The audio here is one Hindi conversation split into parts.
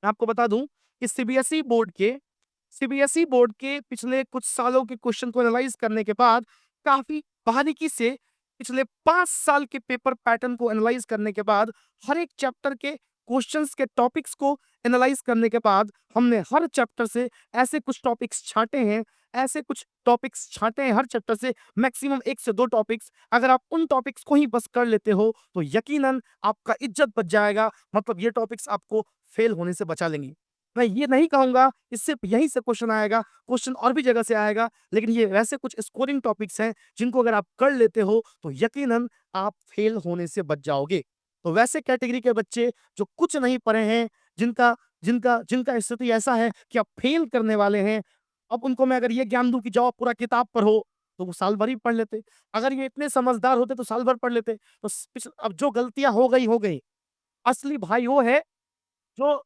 मैं आपको बता दूं कि सीबीएसई बोर्ड के पिछले कुछ सालों के क्वेश्चन को एनालाइज करने के बाद, काफी बारीकी से पिछले 5 साल के पेपर पैटर्न को एनालाइज करने के बाद, हर एक चैप्टर के क्वेश्चंस के टॉपिक्स को एनालाइज करने के बाद, हमने हर चैप्टर से ऐसे कुछ टॉपिक्स छांटे हैं हर चैप्टर से, मैक्सिमम 1 से 2 टॉपिक्स। अगर आप उन टॉपिक्स को ही बस कर लेते हो तो यकीनन आपका इज्जत बच जाएगा, मतलब ये टॉपिक्स आपको फेल होने से बचा लेंगी। मैं ये नहीं कहूंगा इससे यहीं से क्वेश्चन आएगा, क्वेश्चन और भी जगह से आएगा, लेकिन ये वैसे कुछ स्कोरिंग टॉपिक्स हैं जिनको अगर आप कर लेते हो तो यकीनन आप फेल होने से बच जाओगे। तो वैसे कैटेगरी के बच्चे जो कुछ नहीं पढ़े हैं, जिनका जिनका जिनका स्थिति ऐसा है कि आप फेल करने वाले हैं, अब उनको मैं अगर ये ज्ञान दूं कि जाओ पूरा किताब पढ़ो, तो वो साल भर ही पढ़ लेते। अगर ये इतने समझदार होते तो साल भर पढ़ लेते। तो अब जो गलतियां हो गई। असली भाई वो है जो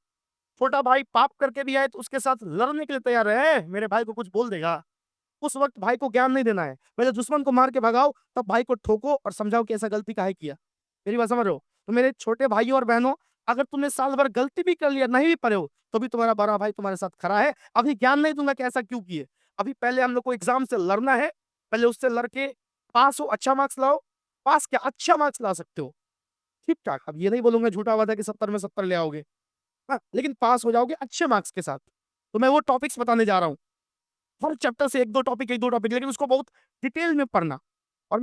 छोटा भाई पाप करके भी आए तो उसके साथ लड़ने के लिए तैयार है, मेरे भाई को कुछ बोल देगा, उस वक्त भाई को ज्ञान नहीं देना है। पहले दुश्मन को मार के भगाओ, तब भाई को ठोको और समझाओ कि ऐसा गलती काहे किया। मेरी बात समझ रहे हो? तो मेरे छोटे भाइयों और बहनों, अगर तुमने साल भर गलती भी कर लिया, नहीं भी पढ़े हो, तो भी तुम्हारा बड़ा भाई तुम्हारे साथ खड़ा है। अभी ज्ञान नहीं दूंगा कि ऐसा क्यों किए। अभी पहले हम लोग को एग्जाम से लड़ना है, पहले उससे लड़के पास हो, अच्छा मार्क्स लाओ। पास क्या, अच्छा मार्क्स ला सकते हो ठीक ठाक। अब ये नहीं बोलूंगा झूठा वादा कि 70 में 70 ले आओगे, हाँ, लेकिन पास हो जाओगे अच्छे मार्क्स के साथ। तो मैं वो टॉपिक्स बताने जा रहा हूँ, हर चैप्टर से एक दो टॉपिक, लेकिन उसको बहुत डिटेल में पढ़ना। और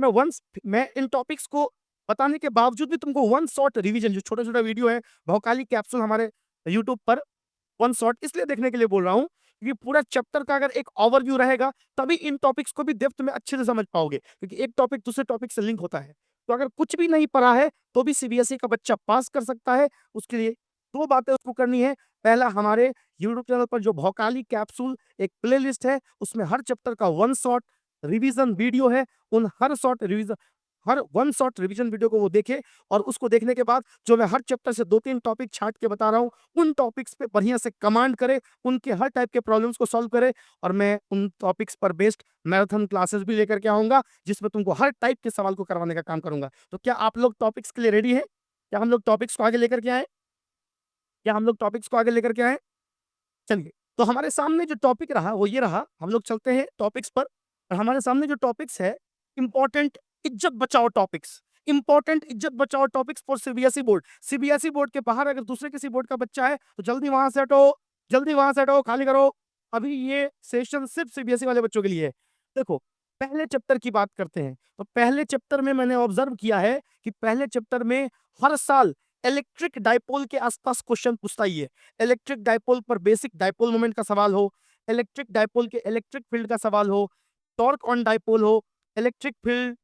मैं इन टॉपिक्स को बताने के बावजूद भी तुमको वन शॉट रिवीजन, जो छोटा छोटा वीडियो है भौकाली कैप्सूल हमारे यूट्यूब पर, वन शॉट इसलिए देखने के लिए बोल रहा हूँ क्योंकि पूरा चैप्टर का अगर एक ओवरव्यू रहेगा, तभी इन टॉपिक्स को भी डेप्थ में अच्छे से समझ पाओगे, क्योंकि एक टॉपिक दूसरे टॉपिक से लिंक होता है। तो अगर कुछ भी नहीं पढ़ा है तो भी सीबीएसई का बच्चा पास कर सकता है। उसके लिए दो बातें उसको करनी है। पहला, हमारे यूट्यूब चैनल पर जो भौकाली कैप्सूल एक प्लेलिस्ट है, उसमें हर चैप्टर का वन शॉट रिवीजन वीडियो है। उन हर वन शॉट रिवीजन वीडियो को वो देखे, और उसको देखने के बाद जो मैं हर चैप्टर से 2-3 टॉपिक छांट के बता रहा हूँ, उन टॉपिक्स पे बढ़िया से कमांड करे, उनके हर टाइप के प्रॉब्लम्स को सॉल्व करे। और मैं उन टॉपिक्स पर बेस्ड मैराथन क्लासेस भी लेकर के आऊंगा, जिसमें तुमको हर टाइप के सवाल को करवाने का काम करूंगा। तो क्या आप लोग टॉपिक्स के लिए रेडी हैं? क्या हम लोग टॉपिक्स को आगे लेकर के आए? चलिए, तो हमारे सामने जो टॉपिक रहा वो ये रहा। हम लोग चलते हैं टॉपिक्स पर, और हमारे सामने जो टॉपिक्स है, इंपॉर्टेंट इज्जत बचाओ topics for CBSE board. CBSE board के बाहर अगर दूसरे किसी बोर्ड का बच्चा है तो जल्दी वहां से हटो, खाली करो। अभी ये सेशन सिर्फ सीबीएसई वाले बच्चों के लिए है। देखो, पहले चैप्टर की बात करते हैं। तो पहले चैप्टर में मैंने ऑब्जर्व किया है कि पहले चैप्टर में हर साल इलेक्ट्रिक डाइपोल के आसपास क्वेश्चन पूछता ही है। इलेक्ट्रिक डाइपोल पर बेसिक डाइपोल मोमेंट का सवाल हो, इलेक्ट्रिक डाइपोल के इलेक्ट्रिक फील्ड का सवाल हो, टॉर्क ऑन डाइपोल हो, इलेक्ट्रिक फील्ड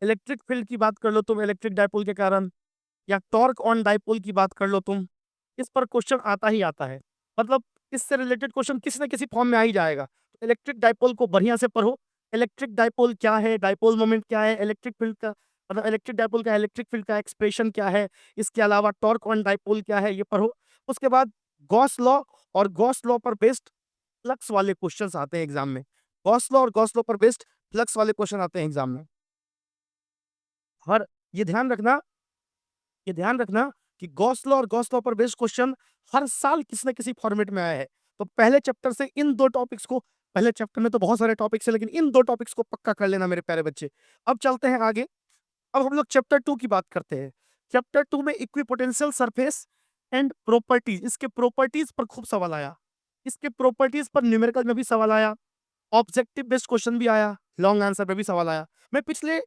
इलेक्ट्रिक फील्ड की बात कर लो तुम इलेक्ट्रिक डाइपोल के कारण, या टॉर्क ऑन डाइपोल की बात कर लो तुम, इस पर क्वेश्चन आता ही आता है। मतलब इससे रिलेटेड क्वेश्चन किसी न किसी फॉर्म में आ ही जाएगा। तो इलेक्ट्रिक डाइपोल को बढ़िया से पढ़ो। इलेक्ट्रिक डाइपोल क्या है, डाइपोल मोमेंट क्या है, इलेक्ट्रिक फील्ड का मतलब इलेक्ट्रिक डाइपोल का इलेक्ट्रिक फील्ड का एक्सप्रेशन क्या है, इसके अलावा टॉर्क ऑन डाइपोल क्या है, ये पढ़ो। उसके बाद गॉस लॉ और गॉस लॉ पर बेस्ड फ्लक्स वाले क्वेश्चंस आते हैं एग्जाम में। गॉस लॉ और गॉस लॉ पर बेस्ड फ्लक्स वाले क्वेश्चन आते हैं एग्जाम में। हर ये ध्यान रखना ये ध्यान रखना कि गॉस लॉ और गॉस लॉ पर बेस्ड क्वेश्चन हर साल किसी न किसी फॉर्मेट में आया है। तो पहले चैप्टर से इन दो टॉपिक्स को, पहले चैप्टर में तो बहुत सारे टॉपिक्स है, लेकिन इन दो टॉपिक्स को पक्का कर लेना मेरे प्यारे बच्चे। अब चलते हैं आगे। अब हम लोग चैप्टर 2 की बात करते हैं। चैप्टर 2 में इक्विपोटेंशियल सरफेस एंड प्रॉपर्टीज, इसके प्रॉपर्टीज पर खूब सवाल आया। इसके प्रॉपर्टीज पर न्यूमेरिकल में भी सवाल आया, ऑब्जेक्टिव बेस्ड क्वेश्चन भी आया, लॉन्ग आंसर में भी सवाल आया। मैं पिछले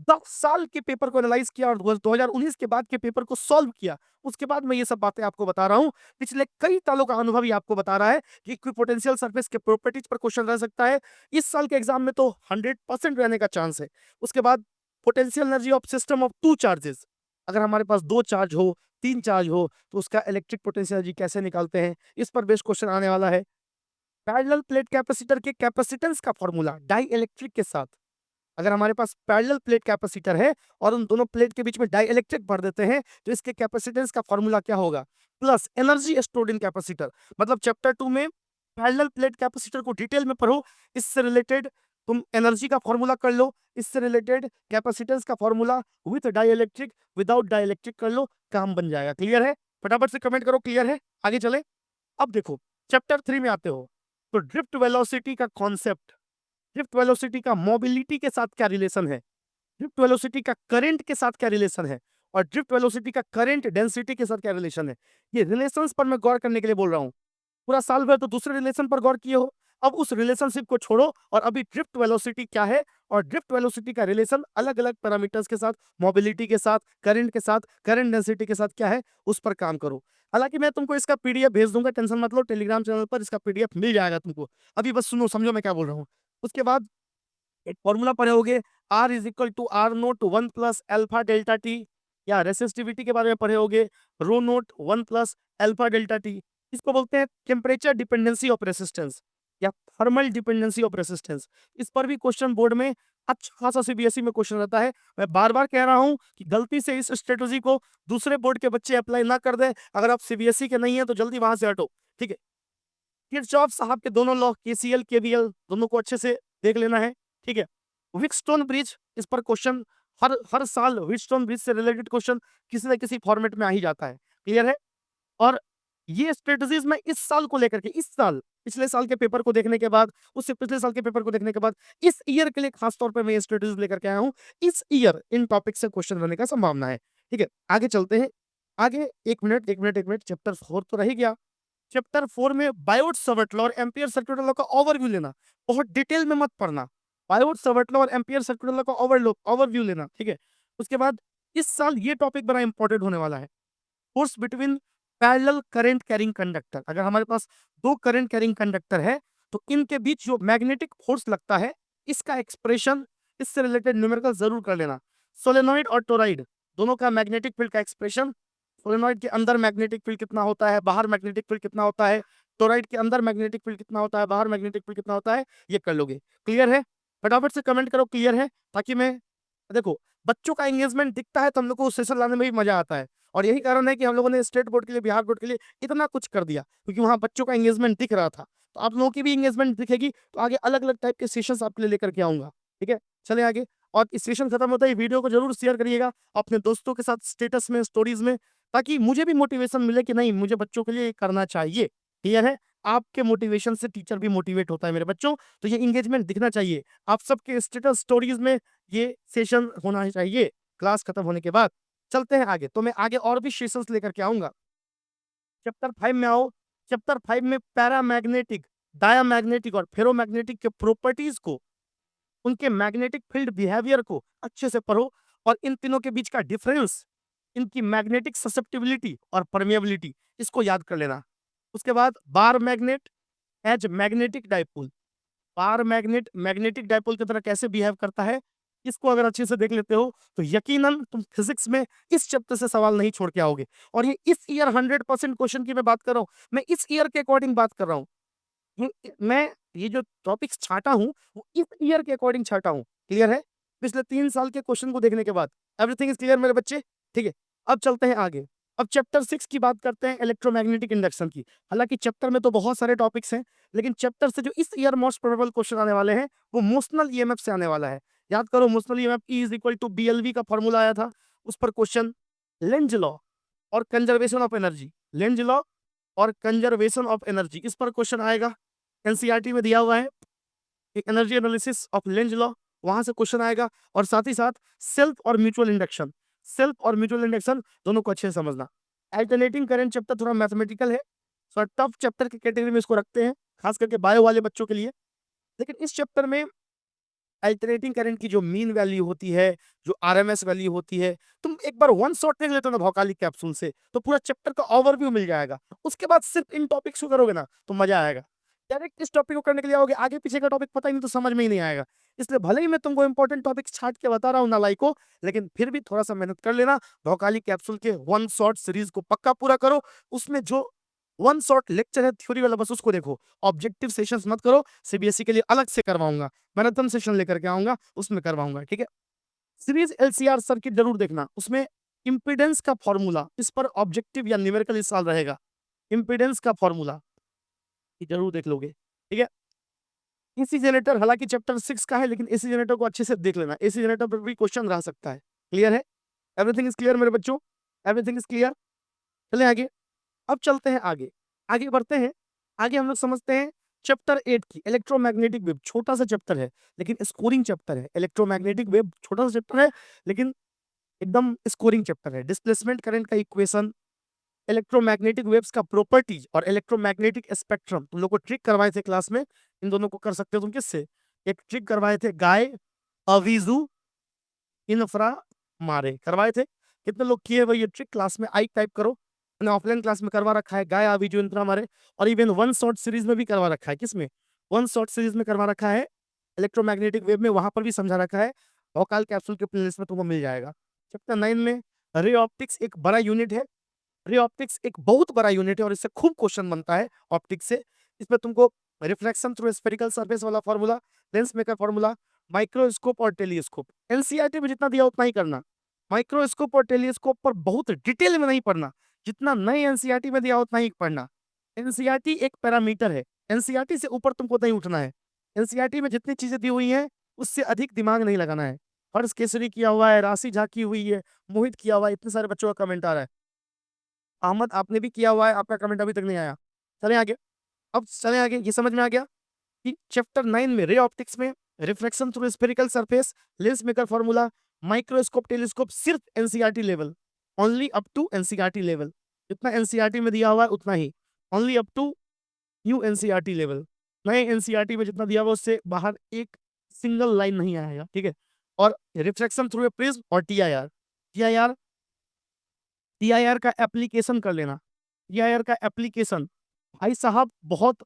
10 साल के पेपर को एनालाइज किया और 2019 के बाद के पेपर को सॉल्व किया। उसके बाद मैं ये सब बातें आपको बता रहा हूँ। पिछले कई सालों का अनुभव ही आपको बता रहा है कि इक्विपोटेंशियल सरफेस के प्रॉपर्टीज पर क्वेश्चन रह सकता है। इस साल के एग्जाम में तो 100% रहने का चांस है। उसके बाद potential energy of system of 2 charges, अगर हमारे पास 2 चार्ज हो, 3 चार्ज हो, तो उसका इलेक्ट्रिक पोटेंशियल एनर्जी कैसे निकालते हैं, इस पर बेस्ड क्वेश्चन आने वाला है। पैरेलल प्लेट कैपेसिटर के कैपेसिटेंस का फॉर्मूला डाई इलेक्ट्रिक के साथ, अगर हमारे पास पैरेलल प्लेट कैपेसिटर है और उन दोनों प्लेट के बीच में डाई इलेक्ट्रिक भर देते हैं, तो इसके कैपेसिटेंस का फॉर्मूला क्या होगा, plus energy stored in capacitor. मतलब चैप्टर 2 में पैरेलल प्लेट कैपेसिटर को डिटेल में पढ़ो, इससे रिलेटेड तुम एनर्जी का फॉर्मूला कर लो, इससे रिलेटेड कैपेसिटेंस का formula with dielectric without dielectric कर लो, काम बन जाएगा। क्लियर है? फटाफट से कमेंट करो क्लियर है, आगे चले। अब देखो चैप्टर 3 में आते हो तो ड्रिफ्ट वेलोसिटी का कॉन्सेप्ट, ड्रिफ्ट वेलोसिटी का मोबिलिटी के साथ क्या रिलेशन है, ड्रिफ्ट वेलोसिटी का करंट के साथ क्या रिलेशन है, और ड्रिफ्ट वेलोसिटी का करंट डेंसिटी के साथ क्या रिलेशन है। ये रिलेशंस पर मैं गौर करने के लिए बोल रहा हूँ। पूरा साल भर तो दूसरे रिलेशन पर गौर किए हो, अब उस रिलेशनशिप को छोड़ो और अभी ड्रिफ्ट वेलोसिटी क्या है और ड्रिफ्ट वेलोसिटी का रिलेशन अलग अलग पैरामीटर्स के साथ, मोबिलिटी के साथ, करंट डेंसिटी के साथ क्या है, उस पर काम करो। हालांकि मैं तुमको इसका पीडीएफ भेज दूंगा, टेंशन मत लो, टेलीग्राम चैनल पर इसका पीडीएफ मिल जाएगा तुमको। अभी बस सुनो समझो मैं क्या बोल रहा हूँ। उसके बाद एक फॉर्मूला पढ़े R is equal to R naught 1 + alpha delta T, या रेसिस्टिविटी के बारे में पढ़े होगे rho naught 1 + alpha delta T. इसको बोलते हैं टेम्परेचर डिपेंडेंसी ऑफ रेसिस्टेंस या थर्मल डिपेंडेंसी ऑफ रेसिस्टेंस। इस पर भी क्वेश्चन बोर्ड में अच्छा खासा सीबीएसई में क्वेश्चन रहता है। मैं बार बार कह रहा हूं कि गलती से इस स्ट्रेटजी को दूसरे बोर्ड के बच्चे अप्लाई ना कर दें। अगर आप सीबीएसई के नहीं है तो जल्दी वहां से हटो, ठीक है। किरचॉफ साहब के दोनों लॉ केसीएल केवीएल दोनों को अच्छे से देख लेना है, ठीक है। विकस्टोन ब्रिज, इस पर क्वेश्चन हर हर साल विकस्टोन ब्रिज से रिलेटेड क्वेश्चन किसी न किसी फॉर्मेट में आ ही जाता है, क्लियर है। और ये स्ट्रेटजीज मैं इस साल को लेकर के, इस साल पिछले साल के पेपर को देखने के बाद, उससे पिछले साल के पेपर को देखने के बाद, इस ईयर के लिए खास तौर पे मैं ये स्ट्रेटजीज लेकर के आया हूं। इस ईयर इन टॉपिक से क्वेश्चन रहने का संभावना है, ठीक है। आगे चलते हैं, आगे एक मिनट चैप्टर 4 तो रह गया। चैप्टर 4 में बायोट सावर्ट लॉ और एम्पियर सर्कुलर लॉ का ओवरव्यू लेना, बहुत डिटेल में मत पढ़ना। बायोट सावर्ट लॉ और एम्पियर सर्कुलर लॉ का ओवरव्यू लेना, ठीक है। उसके बाद इस साल ये टॉपिक बड़ा इंपॉर्टेंट होने वाला है, force between parallel current carrying conductor. अगर हमारे पास दो करंट कैरिंग कंडक्टर है तो इनके बीच जो मैग्नेटिक फोर्स लगता है, इसका एक्सप्रेशन, इससे रिलेटेड न्यूमेरिकल जरूर कर लेना। सोलेनॉइड और टोराइड दोनों का मैग्नेटिक फील्ड का एक्सप्रेशन, सोलेनॉइड के अंदर मैग्नेटिक फील्ड कितना होता है, बाहर मैग्नेटिक फील्ड कितना होता है, टोराइड के अंदर मैग्नेटिक फील्ड कितना होता है, बाहर मैग्नेटिक फील्ड कितना होता है, ये कर लोगे। क्लियर है, फटाफट से कमेंट करो क्लियर है, ताकि मैं देखो बच्चों का एंगेजमेंट दिखता है तो हम लोग को सेशन लाने में भी मजा आता है। और यही कारण है कि हम लोगों ने स्टेट बोर्ड के लिए, बिहार बोर्ड के लिए इतना कुछ कर दिया, क्योंकि वहां बच्चों का एंगेजमेंट दिख रहा था। तो आप लोगों की भी एंगेजमेंट दिखेगी तो आगे अलग अलग टाइप के सेशंस आपके लिए लेकर के आऊंगा, ठीक है। चले आगे, और इस सेशन खत्म होता है वीडियो को जरूर शेयर करिएगा अपने दोस्तों के साथ, स्टेटस में, स्टोरीज में, ताकि मुझे भी मोटिवेशन मिले कि नहीं मुझे बच्चों के लिए करना चाहिए। क्लियर है, आपके मोटिवेशन से टीचर भी मोटिवेट होता है मेरे बच्चों, तो ये इंगेजमेंट दिखना चाहिए आप सबके स्टेटस स्टोरीज में, ये सेशन होना चाहिए क्लास खत्म होने के बाद। चलते हैं आगे, तो मैं आगे और भी सेशंस लेकर के आऊंगा। चैप्टर 5 में आओ। चैप्टर 5 में पैरामैग्नेटिक, डायामैग्नेटिक और फेरोमैग्नेटिक के प्रॉपर्टीज को, उनके मैग्नेटिक फील्ड बिहेवियर को अच्छे से पढ़ो, और इन तीनों के बीच का डिफरेंस, इनकी मैग्नेटिक ससेप्टिबिलिटी और परमिएबिलिटी, इसको याद कर लेना। उसके बाद bar magnet as magnetic dipole, bar magnet magnetic dipole की तरह कैसे बिहेव करता है, इसको अगर अच्छे से देख लेते हो तो यकीनन तुम फिजिक्स में इस चैप्टर से सवाल नहीं छोड़ के आओगे। और ये इस ईयर 100% क्वेश्चन की मैं बात कर रहा हूँ, मैं इस ईयर के अकॉर्डिंग बात कर रहा हूँ। मैं ये जो टॉपिक्स छाटा हूँ वो इस ईयर के अकॉर्डिंग छाटा हूँ, क्लियर है, पिछले 3 साल के क्वेश्चन को देखने के बाद। एवरीथिंग इज क्लियर मेरे बच्चे, ठीक है। अब चलते हैं आगे, अब चैप्टर 6 की बात करते हैं, इलेक्ट्रोमैग्नेटिक इंडक्शन की। हालांकि चैप्टर में तो बहुत सारे टॉपिक्स हैं, लेकिन चैप्टर से जो इस ईयर मोस्ट प्रोबेबल क्वेश्चन आने वाले हैं वो मोशनल ईएमएफ से आने वाला है। याद करो, motional EMF E is equal to BLV का फॉर्मूला आया था, उस पर क्वेश्चन, लेंज लॉ और conservation of energy, Lenz law और कंजर्वेशन ऑफ एनर्जी, इस पर क्वेश्चन आएगा। एनसीईआरटी में दिया हुआ है energy analysis of Lenz law, वहां से क्वेश्चन आएगा। और साथ ही साथ सेल्फ और म्यूचुअल इंडक्शन, सेल्फ और म्यूचुअल इंडक्शन दोनों को अच्छे से समझना। अल्टरनेटिंग करंट चैप्टर थोड़ा मैथमेटिकल है, थोड़ा टफ चैप्टर की कैटेगरी में इसको रखते हैं, खास करके बायो वाले बच्चों के लिए। लेकिन इस चैप्टर में अल्टरनेटिंग करंट की जो मीन वैल्यू होती है, जो आरएमएस वैल्यू होती है, तुम एक बार वन शॉट देख लेते हो ना भौकाली कैप्सूल से, तो पूरा चैप्टर का ओवरव्यू मिल जाएगा। उसके बाद सिर्फ इन टॉपिक्स को करोगे ना तो मजा आएगा। डायरेक्ट इस टॉपिक को करने के लिए आओगे, आगे पीछे का टॉपिक पता ही नहीं तो समझ में ही नहीं आएगा। इसलिए भले ही मैं तुमको इंपॉर्टेंट टॉपिक छाट के बता रहा हूँ नालाई को, लेकिन फिर भी थोड़ा सा मेहनत कर लेना। भौकाली कैप्सूल के वन शॉट सीरीज को पक्का पूरा करो, उसमें जो वन शॉट लेक्चर है थ्योरी वाला बस उसको देखो, ऑब्जेक्टिव सेशंस मत करो। सीबीएसई के लिए अलग से करवाऊंगा, मैराथन सेशन लेकर के आऊंगा, उसमें करवाऊंगा, ठीक है। सीरीज एलसीआर सर्किट जरूर देखना, उसमें इंपीडेंस का फॉर्मूला, इस पर ऑब्जेक्टिव या न्यूमेरिकल इस साल रहेगा। इंपीडेंस का फॉर्मूला जरूर देख लोगे, ठीक है। एसी जनरेटर हालांकि चैप्टर 6 का है, लेकिन एसी जनरेटर को अच्छे से देख लेना, एसी जनरेटर पर भी क्वेश्चन रह सकता है। क्लियर है, एवरीथिंग इज क्लियर मेरे बच्चों, एवरीथिंग इज क्लियर। चलें आगे। अब चलते हैं आगे, आगे बढ़ते हैं। आगे हम लोग समझते हैं चैप्टर 8 की इलेक्ट्रोमैग्नेटिक वेव। छोटा-सा चैप्टर है, लेकिन स्कोरिंग चैप्टर है। इलेक्ट्रोमैग्नेटिक वेव छोटा-सा चैप्टर है, लेकिन एकदम स्कोरिंग चैप्टर है। डिस्प्लेसमेंट करंट का इक्वेशन, इलेक्ट्रोमैग्नेटिक वेव्स का प्रॉपर्टीज और इलेक्ट्रोमैग्नेटिक स्पेक्ट्रम तुम लोग को ट्रिक करवाए थे क्लास में। इन दोनों को कर सकते हो तुम किससे? एक ट्रिक करवाए थे गाय अवीजू इन्फ्रा मारे, करवाए थे। कितने लोग किए भाई ये ट्रिक? क्लास में आई टाइप करो। मैंने ऑफलाइन क्लास में करवा रखा है, गाय अवीजू इन्फ्रा मारे। और इवन वन शॉट सीरीज में भी करवा रखा है। किसमें? वन शॉट सीरीज में करवा रखा है, इलेक्ट्रोमैग्नेटिक वेव में, वहां पर भी समझा रखा है। भोकाल कैप्सूल के प्लेलिस्ट में तुमको मिल जाएगा। चैप्टर 9 में रे ऑप्टिक्स एक बड़ा यूनिट है। रे ऑप्टिक्स एक बहुत बड़ा यूनिट है और इससे खूब क्वेश्चन बनता है ऑप्टिक्स से। इसमें तुमको रिफ्लेक्शन थ्रू स्फेरिकल सरफेस वाला formula, lens maker formula, microscope और टेलीस्कोप, एनसीईआरटी में जितना दिया उतना ही करना। माइक्रोस्कोप और टेलीस्कोप पर बहुत डिटेल में नहीं पढ़ना, जितना नए एनसीईआरटी में दिया उतना ही पढ़ना। एनसीईआरटी एक पैरामीटर है, एनसीईआरटी से ऊपर तुमको नहीं उठना है। एनसीईआरटी में जितनी चीजें दी हुई हैं उससे अधिक दिमाग नहीं लगाना है। हर्ष केसरी किया हुआ है, राशि झा की हुई है, मोहित किया हुआ है, इतने सारे बच्चों का कमेंट आ रहा है। अहमद आपने भी किया हुआ है, आपका कमेंट अभी तक नहीं आया। चलें आगे। अब चलें आगे, ये समझ में आ गया कि चैप्टर 9 में रे ऑप्टिक्स में reflection through spherical surface, lens maker formula, microscope, telescope सिर्फ NCERT level, only up to NCERT level. जितना एनसीईआरटी में दिया हुआ है उतना ही, only up to new NCERT level. नए एनसीईआरटी में जितना दिया हुआ उससे बाहर एक सिंगल लाइन नहीं आएगा, ठीक है। और रिफ्लेक्शन थ्रू ए प्रिज्म और टीआईआर, टीआईआर टीआईआर का एप्लीकेशन कर लेना। टीआईआर का एप्लीकेशन भाई साहब बहुत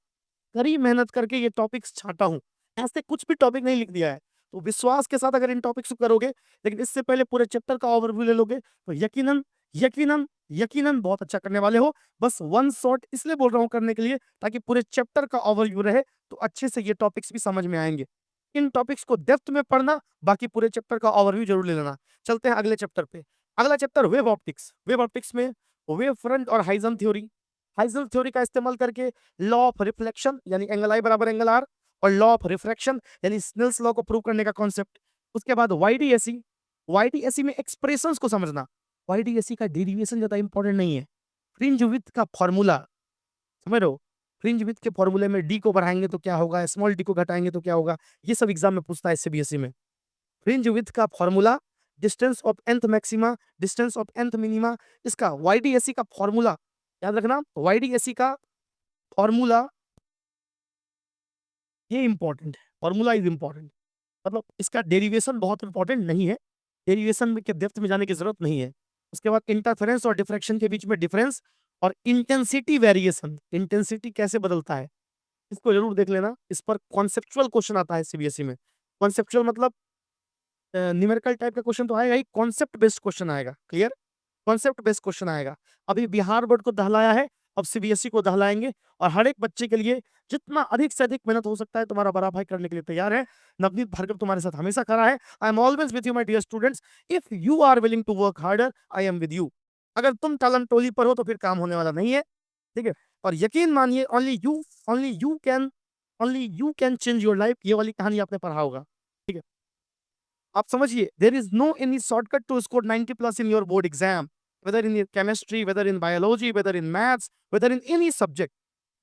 कड़ी मेहनत करके ये टॉपिक्स छाटा हूँ। ऐसे कुछ भी टॉपिक नहीं लिख दिया है। तो विश्वास के साथ अगर इन टॉपिक्स को करोगे, लेकिन इससे पहले पूरे चैप्टर का ओवरव्यू ले लोगे, तो यकीनन यकीनन यकीनन बहुत अच्छा करने वाले हो। बस वन शॉट इसलिए बोल रहा हूँ करने के लिए, ताकि पूरे चैप्टर का ओवरव्यू रहे, तो अच्छे से ये टॉपिक्स भी समझ में आएंगे। इन टॉपिक्स को डेप्थ में पढ़ना, बाकी पूरे चैप्टर का ओवरव्यू जरूर ले लेना। चलते हैं अगले चैप्टर पे। अगला chapter wave optics. Wave optics में वेव फ्रंट और हाइजन थ्योरी, हाइजन थ्योरी का इस्तेमाल करके लॉ ऑफ रिफ्लेक्शन यानी एंगल आई बराबर एंगल आर, और लॉ ऑफ रिफ्रैक्शन यानी स्नेल्स लॉ को प्रूव करने का कॉन्सेप्ट। उसके बाद वाईडीएसी, वाईडीएसी में एक्सप्रेशंस को समझना। वाईडीएसी का डेरिवेशन ज्यादा इंपॉर्टेंट नहीं है, फ्रिंज विड्थ का फॉर्मूला समझ रहे हो। फ्रिंज विड्थ के फॉर्मूले में डी को बढ़ाएंगे तो क्या होगा, स्मॉल डी को घटाएंगे तो क्या होगा, ये सब एग्जाम में पूछता है सीबीएसई में। फ्रिंज विड्थ का formula, distance of nth maxima, distance of nth minima, इसका वाईडीएसी का फॉर्मूला याद रखना। वाईडीएसी का फॉर्मूला ये इंपॉर्टेंट है, फॉर्मूला इज इंपॉर्टेंट। मतलब इसका डेरिवेशन बहुत इंपॉर्टेंट नहीं है, डेरिवेशन में के डेप्थ में जाने की जरूरत नहीं है। उसके बाद इंटरफेरेंस और डिफ्रैक्शन के बीच में डिफरेंस, और इंटेंसिटी वेरिएशन, इंटेंसिटी कैसे बदलता है इसको जरूर देख लेना। इस पर कॉन्सेप्चुअल क्वेश्चन आता है सीबीएसई में। कॉन्सेप्चुअल मतलब न्यूमेरिकल टाइप का क्वेश्चन तो आएगा ही, कॉन्सेप्ट बेस्ड क्वेश्चन आएगा। क्लियर? कॉन्सेप्ट बेस्ड क्वेश्चन आएगा। अभी बिहार बोर्ड को दहलाया है, अब सीबीएसई को दहलाएंगे। और हर एक बच्चे के लिए जितना अधिक से अधिक मेहनत हो सकता है तुम्हारा बड़ा भाई करने के लिए तैयार है। नवनीत भार्गव तुम्हारे साथ हमेशा खड़ा है। I am always with you my dear students. If you are willing to work harder, I am with you. अगर तुम टालम टोली पर हो तो फिर काम होने वाला नहीं है, ठीक है। और यकीन मानिए, only you can change your life. ये वाली कहानी आपने पढ़ा होगा, ठीक है। आप समझिए, there is no any shortcut to score 90 plus in your board exam, whether in your chemistry, whether in biology, whether in maths, whether in any subject.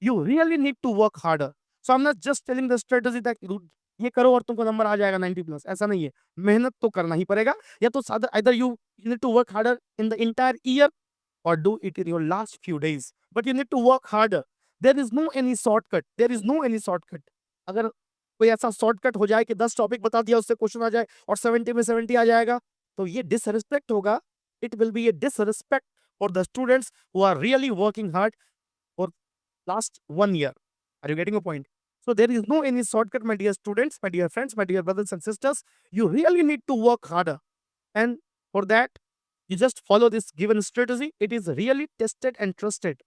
You really need to work harder. So I'm not just telling the strategy that ये करो और तुमको नंबर आ जाएगा 90 प्लस, ऐसा नहीं है। मेहनत तो करना ही पड़ेगा। या तो either you need to work harder in the entire year or do it in your last few days. But you need to work harder. There is no any shortcut. There is no any shortcut. अगर कोई ऐसा शॉर्टकट हो जाए कि 10 टॉपिक बता दिया उससे क्वेश्चन आ जाए और 70 में 70 आ जाएगा, तो ये डिसरिस्पेक्ट होगा। It will be a disrespect for the students who are really working hard for last 1 year. Are you getting a point? So there is no any shortcut, my dear students, my dear friends, my dear brothers and sisters. You really need to work harder. And for that, you just follow this given strategy. It is really tested and trusted.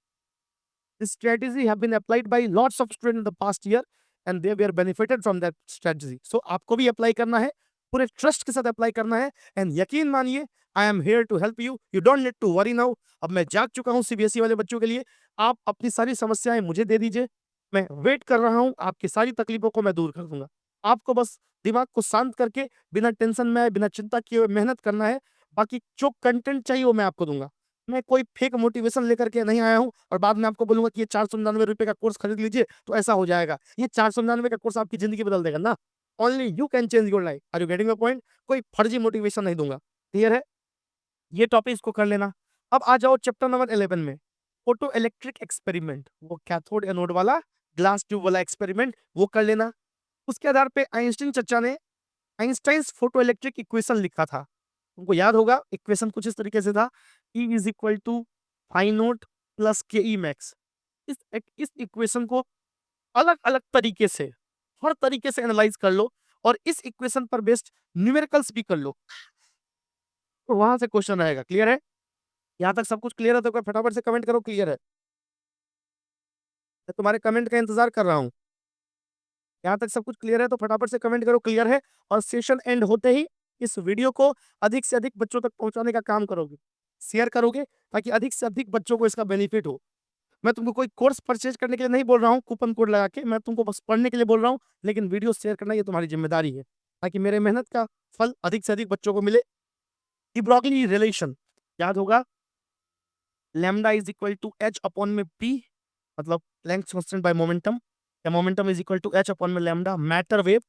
This strategy have been applied by lots of students in the past year and they were benefited from that strategy. So आपको भी अप्लाई करना है, पूरे ट्रस्ट के साथ अप्लाई करना है। एंड यकीन मानिए, I am here to help you. You don't need to worry now. अब मैं जाग चुका हूँ सीबीएसई वाले बच्चों के लिए। आप अपनी सारी समस्याएं मुझे दे दीजिए, मैं वेट कर रहा हूँ, आपकी सारी तकलीफों को मैं दूर कर दूंगा। आपको बस दिमाग को शांत करके बिना टेंशन में, बिना चिंता किए हुए मेहनत करना है। बाकी जो कंटेंट चाहिए वो मैं आपको दूंगा। मैं कोई फेक मोटिवेशन लेकर के नहीं आया हूँ और बाद में आपको बोलूंगा कि ये 499 रुपए का कोर्स खरीद लीजिए तो ऐसा हो जाएगा। ये 499 का कोर्स आपकी जिंदगी बदल देगा ना। Only you can change your life. Are you getting the point? कोई फर्जी मोटिवेशन नहीं दूंगा। क्लियर है? ये टॉपिक इसको कर लेना। अब आ जाओ चैप्टर नंबर 11 में, फोटो इलेक्ट्रिक एक्सपेरिमेंट, वो कैथोड एनोड वाला ग्लास ट्यूब वाला एक्सपेरिमेंट, वो कर लेना। उसके आधार पे आइंस्टीन चचा ने आइंस्टाइन्स फोटो इलेक्ट्रिक इक्वेशन लिखा था। तुमको याद होगा इक्वेशन कुछ इस तरीके से था, E is equal to phi naught plus K E max. इस इक्वेशन को अलग अलग तरीके से, हर तरीके से एनालाइज कर लो और इस इक्वेशन पर बेस्ड न्यूमेरिकल्स भी कर लो, तो वहां से क्वेश्चन आएगा। क्लियर है? यहाँ तक सब कुछ क्लियर है तो फटाफट से कमेंट करो क्लियर है। मैं तुम्हारे कमेंट का इंतजार कर रहा हूँ। यहाँ तक सब कुछ क्लियर है तो फटाफट से कमेंट करो क्लियर है। और सेशन एंड होते ही इस वीडियो को अधिक से अधिक बच्चों तक पहुंचाने का काम करोगे, शेयर करोगे, ताकि अधिक से अधिक बच्चों को इसका बेनिफिट हो। मैं तुमको कोई कोर्स परचेज करने के लिए नहीं बोल रहा हूँ कूपन कोड लगा के, मैं तुमको बस पढ़ने के लिए बोल रहा हूँ, लेकिन वीडियो शेयर करना ये तुम्हारी जिम्मेदारी है, ताकि मेरे मेहनत का फल अधिक से अधिक बच्चों को मिले। de Broglie रिलेशन याद होगा, lambda is equal to H upon में पी, मतलब लेंथ कांस्टेंट बाय मोमेंटम, या momentum is equal to H upon में लैम्डा, मैटर वेव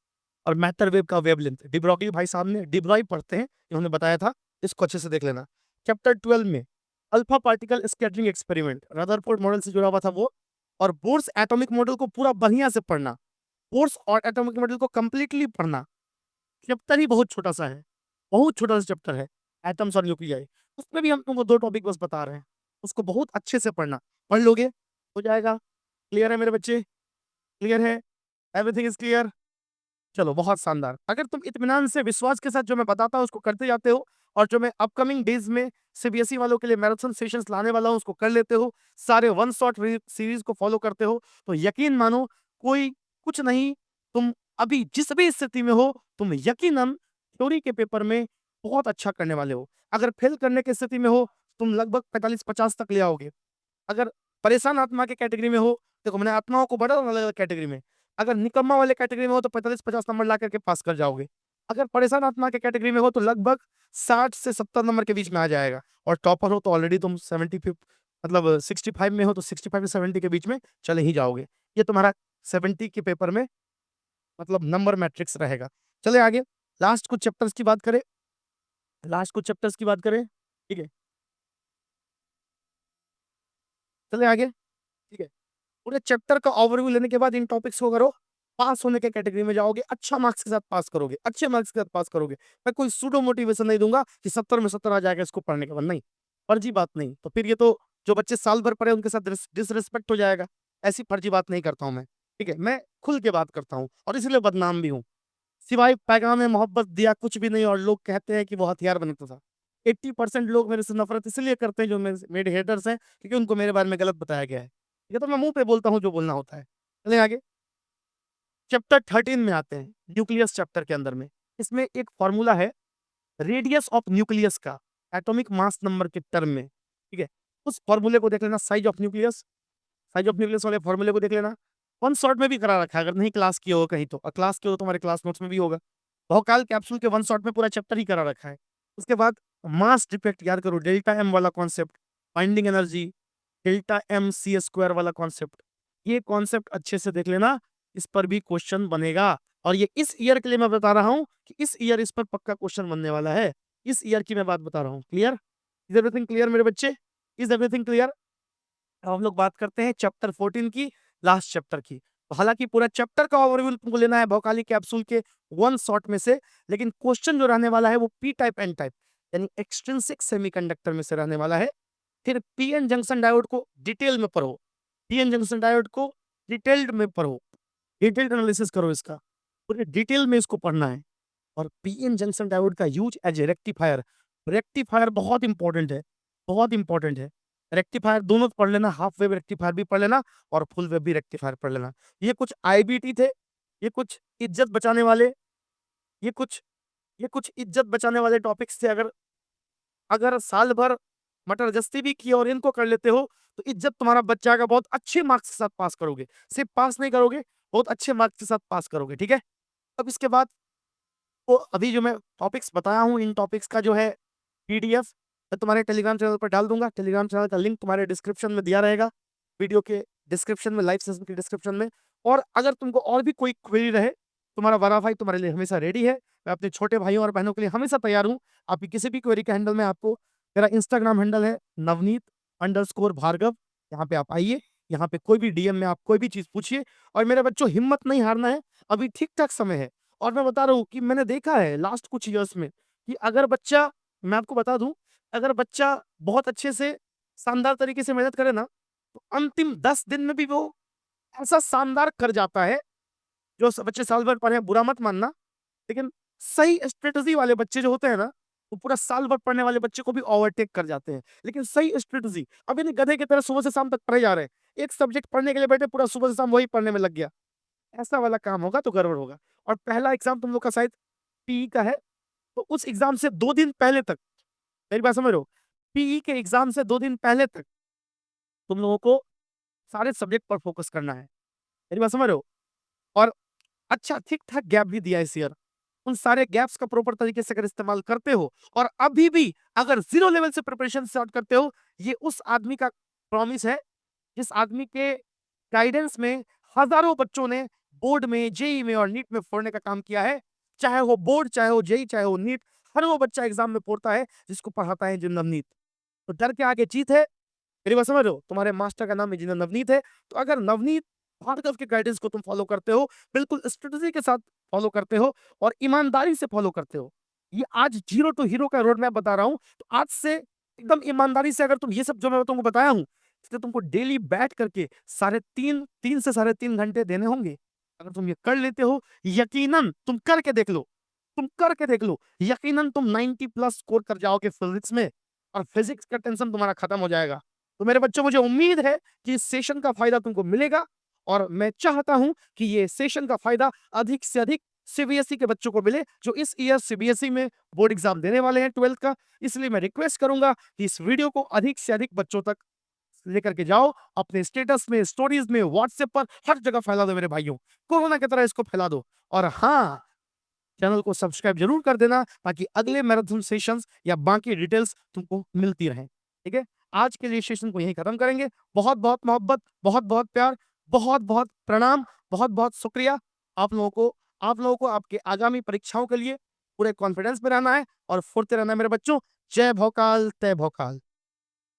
और मैटर वेव का वेवलेंथ। डी ब्रॉगली भाई साहब ने, डी ब्रॉय पढ़ते हैं, इन्होंने बताया था, इसको अच्छे से देख लेना। चैप्टर 12 में alpha particle scattering experiment, Rutherford model से जुड़ा हुआ था वो, और बोर्स एटॉमिक मॉडल को पूरा बढ़िया से पढ़ना, बोर्स और एटॉमिक मॉडल को कंप्लीटली पढ़ना। चैप्टर ही बहुत छोटा सा है, बहुत छोटा सा चैप्टर है, एटम्स और न्यूक्लियाई। उसमें भी हम तुमको 2 टॉपिक बस बता रहे हैं, उसको बहुत अच्छे से पढ़ना, पढ़ लोगे हो जाएगा। क्लियर है मेरे बच्चे? क्लियर है? Everything is clear? चलो बहुत शानदार। अगर तुम इत्मीनान से विश्वास के साथ जो मैं बताता हूँ उसको करते जाते हो, और जो मैं अपकमिंग डेज में सीबीएसई वालों के लिए मैराथन सेशंस लाने वाला हूँ उसको कर लेते हो, सारे वन शॉट सीरीज को फॉलो करते हो, तो यकीन मानो कोई कुछ नहीं, तुम अभी जिस भी स्थिति में हो तुम यकीनन थ्योरी के पेपर में बहुत अच्छा करने वाले हो। अगर फेल करने की स्थिति में हो तुम लगभग 45-50 तक ले आओगे। अगर परेशान आत्मा के कैटेगरी में हो, देखो मैंने आत्माओं को बड़ा अलग अलग कैटेगरी में, अगर निकम्मा वाले कैटेगरी में हो तो 45-50 नंबर ला करके पास कर जाओगे। अगर परेशान आत्मा के कैटेगरी में हो तो लगभग 60 से 70 नंबर के बीच में आ जाएगा। और टॉपर हो तो ऑलरेडी तुम 75, मतलब 65 में हो तो 65 से 70 के बीच में चले ही जाओगे। ये तुम्हारा 70 के पेपर में मतलब नंबर मैट्रिक्स रहेगा। चले आगे, लास्ट कुछ चैप्टर्स की बात करें, लास्ट कुछ चैप्टर्स की बात करें, ठीक है, चले आगे, ठीक है। पूरे चैप्टर का ओवरव्यू लेने के बाद इन टॉपिक्स को करो, पास होने के कैटेगरी में जाओगे, अच्छा मार्क्स के साथ पास करोगे, अच्छे मार्क्स के साथ पास करोगे। मैं कोई सूडो मोटिवेशन नहीं दूंगा कि 70 में 70 आ जाएगा इसको पढ़ने के बाद, नहीं, फर्जी बात नहीं, तो फिर ये तो जो बच्चे साल भर पढ़े उनके साथ डिसरिस्पेक्ट हो जाएगा। ऐसी फर्जी बात नहीं करता हूं मैं, ठीक है, मैं खुल के बात करता हूँ और इसलिए बदनाम भी हूँ। सिवाय पैगाम मोहब्बत दिया कुछ भी नहीं, और लोग कहते हैं कि वो हथियार बनता था। 80% लोग मेरे से नफरत इसलिए करते हैं जो मेरे हेटर्स हैं, क्योंकि उनको मेरे बारे में गलत बताया गया है। ये तो मैं मुंह पे बोलता हूँ जो बोलना होता है। चलें आगे, चैप्टर 13 में आते हैं, न्यूक्लियस चैप्टर के अंदर में। इसमें एक फॉर्मूला है रेडियस ऑफ न्यूक्लियस का, एटॉमिक मास नंबर के टर्म में, ठीक है। उस फॉर्मूले को देख लेना, size of nucleus, size of nucleus वाले फॉर्मूले को देख लेना। वन शॉट में भी करा रखा है, अगर नहीं क्लास किया हो कहीं तो, क्लास किया हो तुम्हारे क्लास नोट्स में भी होगा। भौकाल कैप्सूल के वन शॉट में पूरा चैप्टर ही करा रखा है। उसके बाद मास डिफेक्ट याद करो, डेल्टा एम वाला concept, binding energy, delta M C square वाला कॉन्सेप्ट, ये कॉन्सेप्ट अच्छे से देख लेना, इस पर भी क्वेश्चन बनेगा। और ये इस ईयर के लिए मैं बता रहा हूं कि इस ईयर इस पर पक्का क्वेश्चन बनने वाला है, इस ईयर की मैं बात बता रहा हूं। क्लियर? इज एवरीथिंग क्लियर मेरे बच्चे? Is everything clear? अब हम लोग बात करते हैं चैप्टर 14 की, लास्ट चैप्टर की। तो हालांकि पूरा चैप्टर का ओवरव्यू तुमको लेना है भौकाली कैप्सूल के वन शॉट में से, लेकिन क्वेश्चन जो रहने वाला है वो पी टाइप एन टाइप, यानी एक्सट्रिंसिक सेमीकंडक्टर में से रहने वाला है। फिर पीएन जंक्शन डायोड को डिटेल में पढ़ो, पीएन जंक्शन डायोड को डिटेल्ड में पढ़ो, डिटेल्ड एनालिसिस करो इसका, पूरे डिटेल में इसको पढ़ना है। और पीएन जंक्शन डायोड का use as a rectifier, rectifier बहुत इंपॉर्टेंट है, बहुत इंपॉर्टेंट है। रेक्टिफायर दोनों पढ़ लेना, हाफ वेव रेक्टिफायर भी पढ़ लेना और फुल वेव भी रेक्टिफायर पढ़ लेना। ये कुछ आईबीटी थे, ये कुछ इज्जत बचाने वाले, ये कुछ ये कुछ इज्जत बचाने वाले टॉपिक्स थे। अगर अगर साल भर मटर जस्ती भी की और इनको कर लेते हो तो इज्जत तुम्हारा बच जाएगा, बहुत अच्छे मार्क्स के साथ पास करोगे, सिर्फ पास नहीं करोगे, बहुत अच्छे मार्क्स के साथ पास करोगे, ठीक है। अब इसके बाद तो अभी जो मैं टॉपिक्स बताया हूँ इन टॉपिक्स का जो है पीडीएफ मैं तुम्हारे टेलीग्राम चैनल पर डाल दूंगा। टेलीग्राम चैनल का लिंक तुम्हारे डिस्क्रिप्शन में दिया रहेगा, वीडियो के डिस्क्रिप्शन में, लाइव सेशन के डिस्क्रिप्शन में। और अगर तुमको और भी कोई क्वेरी रहे, तुम्हारा बड़ा भाई तुम्हारे लिए हमेशा रेडी है। मैं अपने छोटे भाइयों और बहनों के लिए हमेशा तैयार हूँ। आपकी किसी भी क्वेरी के हैंडल में आपको, मेरा इंस्टाग्राम हैंडल है navneet_bhargav। यहाँ पे आप आइए, यहाँ पे कोई भी डीएम में आप कोई भी चीज पूछिए। और मेरे बच्चों, हिम्मत नहीं हारना है, अभी ठीक ठाक समय है। और मैं बता रहा हूँ कि मैंने देखा है लास्ट कुछ ईयर्स में कि अगर बच्चा, मैं आपको बता दूं, अगर बच्चा बहुत अच्छे से शानदार तरीके से मेहनत करे ना, तो अंतिम 10 दिन में भी वो ऐसा शानदार कर जाता है। जो बच्चे साल भर पढ़े, बुरा मत मानना, लेकिन सही स्ट्रेटजी वाले बच्चे जो होते हैं ना, वो पूरा साल भर पढ़ने वाले बच्चे को भी ओवरटेक कर जाते हैं। लेकिन सही स्ट्रेटजी, अब यानी गधे की तरह सुबह से शाम तक पढ़े जा रहे हैं, एक सब्जेक्ट पढ़ने के लिए बैठे, पूरा सुबह से शाम वही पढ़ने में लग गया, ऐसा वाला काम होगा तो गड़बड़ होगा। और पहला एग्जाम तुम लोग का शायद पीई का है, तो उस एग्जाम से 2 दिन पहले तक, मेरी बात समझ रहे हो, पीई के एग्जाम से 2 दिन पहले तक तुम लोगों को सारे सब्जेक्ट पर फोकस करना है। मेरी बात समझ रहे हो? और अच्छा ठीक-ठाक गैप भी दिया है इस ईयर। उन सारे गैप्स का प्रॉपर तरीके से अगर इस्तेमाल करते हो और अभी भी अगर 0 लेवल से प्रिपरेशन स्टार्ट करते हो, ये उस आदमी का प्रॉमिस है, जिस आदमी के गाइडेंस में हज़ारों बच्चों ने बोर्ड में, जेईई में और नीट में फोड़ने का काम किया है। चाहे वो बोर्ड, चाहे वो जेईई, चाहे वो नीट, हर वो बच्चा एग्ज़ाम में फोड़ता है जिसको पढ़ाता है इंजीनियर नवनीत। तो डर के आगे जीत है। मेरी बात समझ रहे हो? तुम्हारे मास्टर का नाम इंजीनियर नवनीत है। तो अगर नवनीत भार्गव के गाइडेंस को तुम फॉलो करते हो, बिल्कुल स्ट्रेटजी के साथ फॉलो करते हो और ईमानदारी से फॉलो करते हो, ये आज जीरो टू हीरो का रोड मैप बता रहा हूँ। तो आज से एकदम ईमानदारी से अगर तुम ये सब जो मैं तुमको बताया हूँ, इसलिए तुमको डेली बैठ करके साढ़े 3 से साढ़े 3 घंटे देने होंगे। अगर तुम ये कर लेते हो, यकीनन तुम करके देख लो, तुम करके देख लो, यकीनन तुम 90 प्लस स्कोर कर जाओगे फिजिक्स में, और फिजिक्स का टेंशन तुम्हारा खत्म हो जाएगा। तो मेरे बच्चों, मुझे उम्मीद है कि इस सेशन का फायदा तुमको मिलेगा, और मैं चाहता हूं कि ये सेशन का फायदा अधिक से अधिक सीबीएसई के बच्चों को मिले, जो इस ईयर सीबीएसई में बोर्ड एग्जाम देने वाले हैं 12th का। इसलिए मैं रिक्वेस्ट करूंगा कि इस वीडियो को अधिक से अधिक बच्चों तक लेकर के जाओ, अपने स्टेटस में, स्टोरीज में, व्हाट्सएप पर, हर जगह फैला दो मेरे भाइयों। कोरोना की तरह इसको फैला दो। और हाँ, चैनल को सब्सक्राइब जरूर कर देना, ताकि अगले मैराथन सेशंस या बाकी डिटेल्स तुमको मिलती रहें। ठीक है? आज के लिए सेशन को यहीं खत्म करेंगे। बहुत-बहुत मोहब्बत, बहुत-बहुत प्यार, बहुत-बहुत प्रणाम, बहुत-बहुत शुक्रिया। आप लोगों को आपके आगामी परीक्षाओं के लिए पूरे कॉन्फिडेंस में रहना है और फुर्ते रहना है मेरे बच्चों। जय भोकाल, तय भोकाल।